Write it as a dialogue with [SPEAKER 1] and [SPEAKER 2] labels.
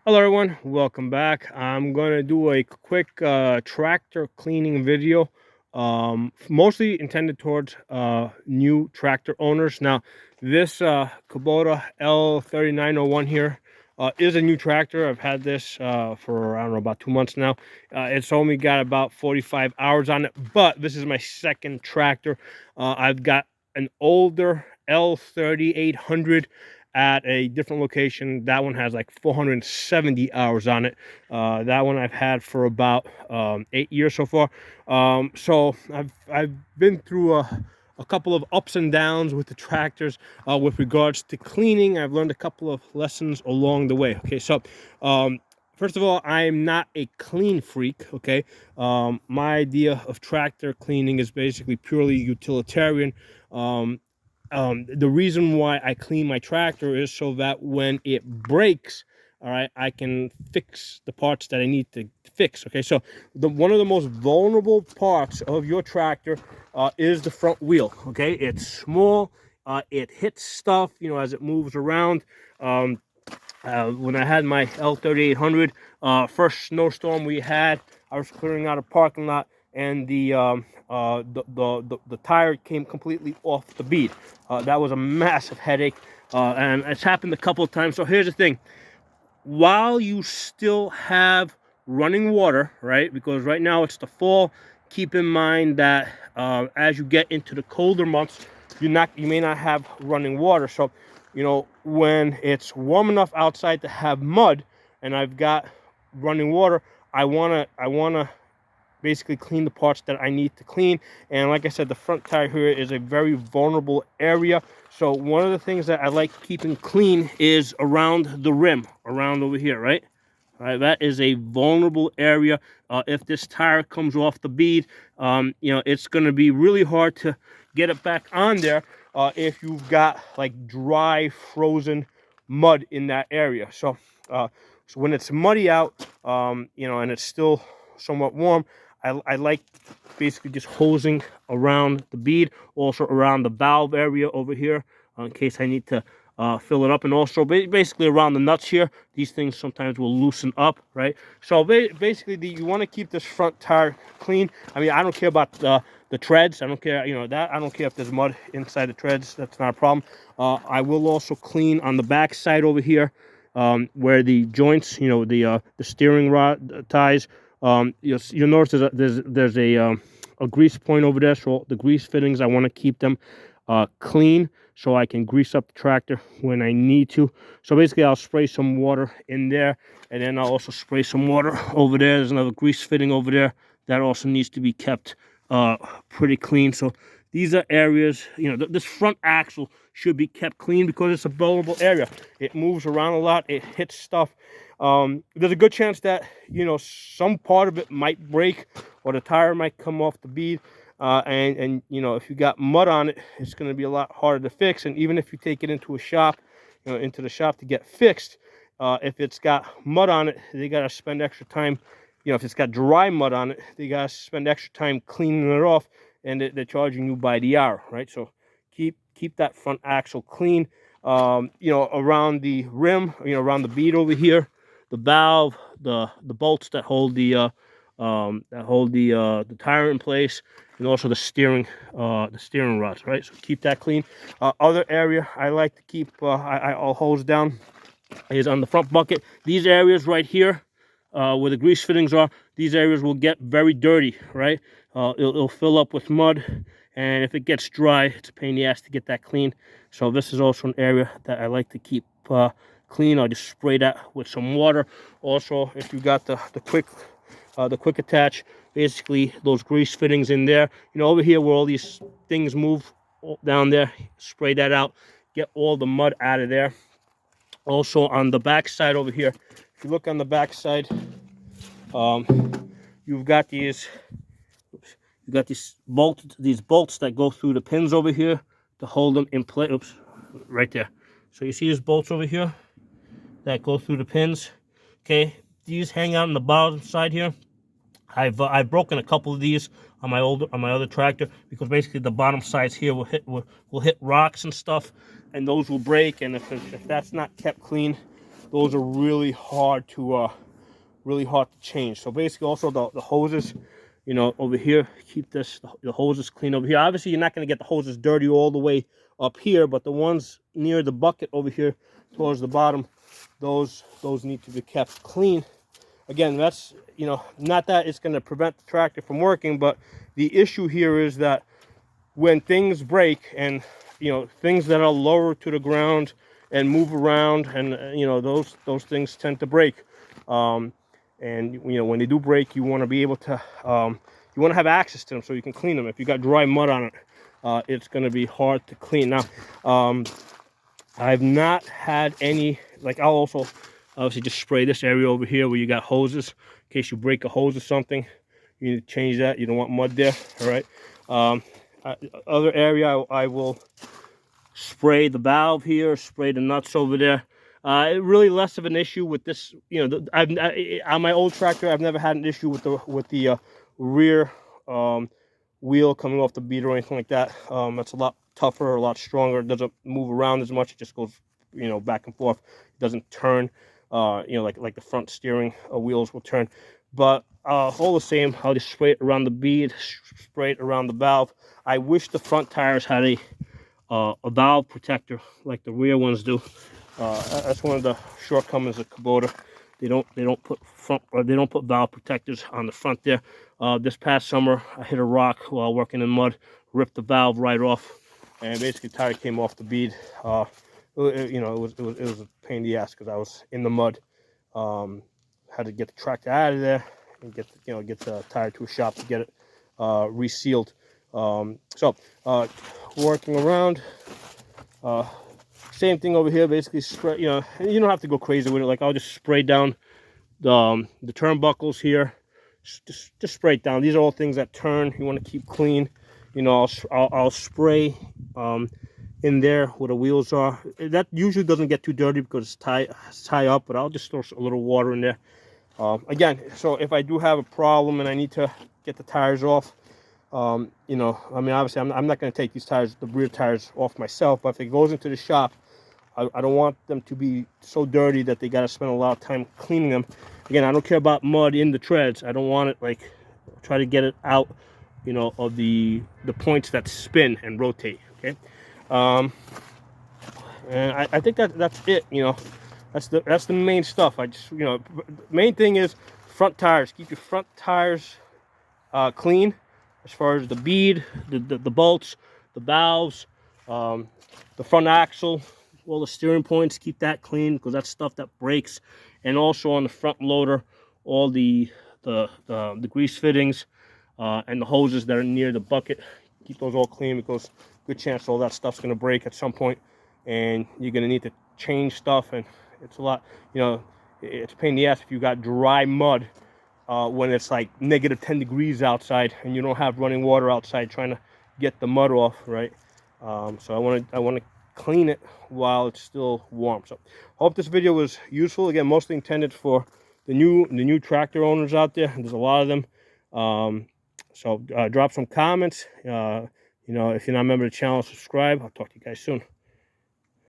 [SPEAKER 1] Hello everyone, welcome back. I'm going to do a quick tractor cleaning video, mostly intended towards new tractor owners. Now, this Kubota L3901 here is a new tractor. I've had this for, I don't know, about 2 months now. It's only got about 45 hours on it, but this is my second tractor. I've got an older L3800 at a different location. That one has like 470 hours on it. That one I've had for about 8 years so far. So I've been through a couple of ups and downs with the tractors with regards to cleaning. I've learned a couple of lessons along the way. Okay, so first of all, I'm not a clean freak. Okay, my idea of tractor cleaning is basically purely utilitarian. The reason why I clean my tractor is so that when it breaks, all right, I can fix the parts that I need to fix. Okay, so one of the most vulnerable parts of your tractor is the front wheel. Okay, it's small, it hits stuff, as it moves around. When I had my L3800, first snowstorm we had, I was clearing out a parking lot, and the tire came completely off the bead. That was a massive headache, and it's happened a couple of times. So here's the thing: while you still have running water, right? Because right now it's the fall. Keep in mind that as you get into the colder months, you may not have running water. So, when it's warm enough outside to have mud, and I've got running water, I wanna basically clean the parts that I need to clean. And like I said, the front tire here is a very vulnerable area. So one of the things that I like keeping clean is around the rim, around over here, right? All right, that is a vulnerable area. If this tire comes off the bead, it's going to be really hard to get it back on there if you've got like dry, frozen mud in that area. So when it's muddy out, and it's still somewhat warm, I like basically just hosing around the bead, also around the valve area over here, in case I need to fill it up, and also basically around the nuts here. These things sometimes will loosen up, right? So basically, you want to keep this front tire clean. I mean, I don't care about the treads. I don't care, that. I don't care if there's mud inside the treads. That's not a problem. I will also clean on the back side over here, where the joints, the steering rod ties. You'll notice there's a grease point over there. So the grease fittings, I want to keep them clean so I can grease up the tractor when I need to. So basically, I'll spray some water in there, and then I'll also spray some water over there. There's another grease fitting over there that also needs to be kept pretty clean. So these are areas, this front axle should be kept clean because it's a vulnerable area. It moves around a lot. It hits stuff. There's a good chance that, some part of it might break, or the tire might come off the bead. And if you got mud on it, it's going to be a lot harder to fix. And even if you take it into a shop, into the shop to get fixed, if it's got mud on it, they got to spend extra time. If it's got dry mud on it, they got to spend extra time cleaning it off, and they're charging you by the hour, right? So keep that front axle clean. Around the rim, around the bead over here, the valve, the bolts that hold the tire in place, and also the steering rods, right? So keep that clean. Other area I like to keep, I'll hose down, is on the front bucket. These areas right here, where the grease fittings are, these areas will get very dirty, right? It'll fill up with mud, and if it gets dry, it's a pain in the ass to get that clean. So this is also an area that I like to keep clean. I'll just spray that with some water. Also, if you got the quick attach, basically those grease fittings in there, over here where all these things move down there, spray that out, get all the mud out of there. Also on the back side over here, if you look on the back side, you've got these bolts that go through the pins over here to hold them in place. Oops, right there. So you see these bolts over here that go through the pins. Okay, these hang out on the bottom side here. I've broken a couple of these on my other tractor, because basically the bottom sides here will hit rocks and stuff, and those will break. And if that's not kept clean, those are really hard to change. So basically, also the hoses, you know, over here, keep the hoses clean over here. Obviously, you're not going to get the hoses dirty all the way up here, but the ones near the bucket over here towards the bottom, those need to be kept clean. Again, that's, you know, not that it's going to prevent the tractor from working, but the issue here is that when things break, and you know, things that are lower to the ground and move around, and you know, those things tend to break. And you know, when they do break, you want to be able to you want to have access to them so you can clean them. If you got dry mud on it, it's going to be hard to clean. Now, I've not had any, like, I'll also obviously just spray this area over here where you got hoses in case you break a hose or something. You need to change that. You don't want mud there. All right. Other area, I will spray the valve here, spray the nuts over there. Really less of an issue with this. You know, on my old tractor, I've never had an issue with the rear wheel coming off the bead or anything like that. That's a lot tougher, a lot stronger. It doesn't move around as much. It just goes, you know, back and forth. It doesn't turn, you know, like the front steering wheels will turn. But all the same, I'll just spray it around the bead, spray it around the valve. I wish the front tires had a valve protector like the rear ones do. That's one of the shortcomings of Kubota. They don't put valve protectors on the front there. This past summer, I hit a rock while working in mud, ripped the valve right off, and basically the tire came off the bead. You know, it was a pain in the ass because I was in the mud. Had to get the tractor out of there and get the tire to a shop to get it resealed. So working around, same thing over here. Basically spray, you know, and you don't have to go crazy with it. Like, I'll just spray down the turnbuckles here. Just spray it down. These are all things that turn. You want to keep clean. You know, I'll spray in there where the wheels are. That usually doesn't get too dirty because it's tie up, but I'll just throw a little water in there. Again, so if I do have a problem and I need to get the tires off, you know, I mean, obviously I'm not going to take these tires, the rear tires, off myself, but if it goes into the shop, I don't want them to be so dirty that they got to spend a lot of time cleaning them. Again, I don't care about mud in the treads. I don't want it, like, try to get it out, you know, of the points that spin and rotate. Okay. And I think that's it. You know, that's the main stuff. I just, you know, main thing is front tires. Keep your front tires clean, as far as the bead, the bolts, the valves, the front axle, all the steering points. Keep that clean because that's stuff that breaks. And also on the front loader, all the grease fittings and the hoses that are near the bucket. Keep those all clean because good chance all that stuff's going to break at some point, and you're going to need to change stuff, and it's a lot, you know, it's a pain in the ass if you got dry mud when it's like -10 degrees outside and you don't have running water outside trying to get the mud off, right? So I want to clean it while it's still warm. So hope this video was useful. Again, mostly intended for the new tractor owners out there. There's a lot of them. So drop some comments. You know, if you're not a member of the channel, subscribe. I'll talk to you guys soon.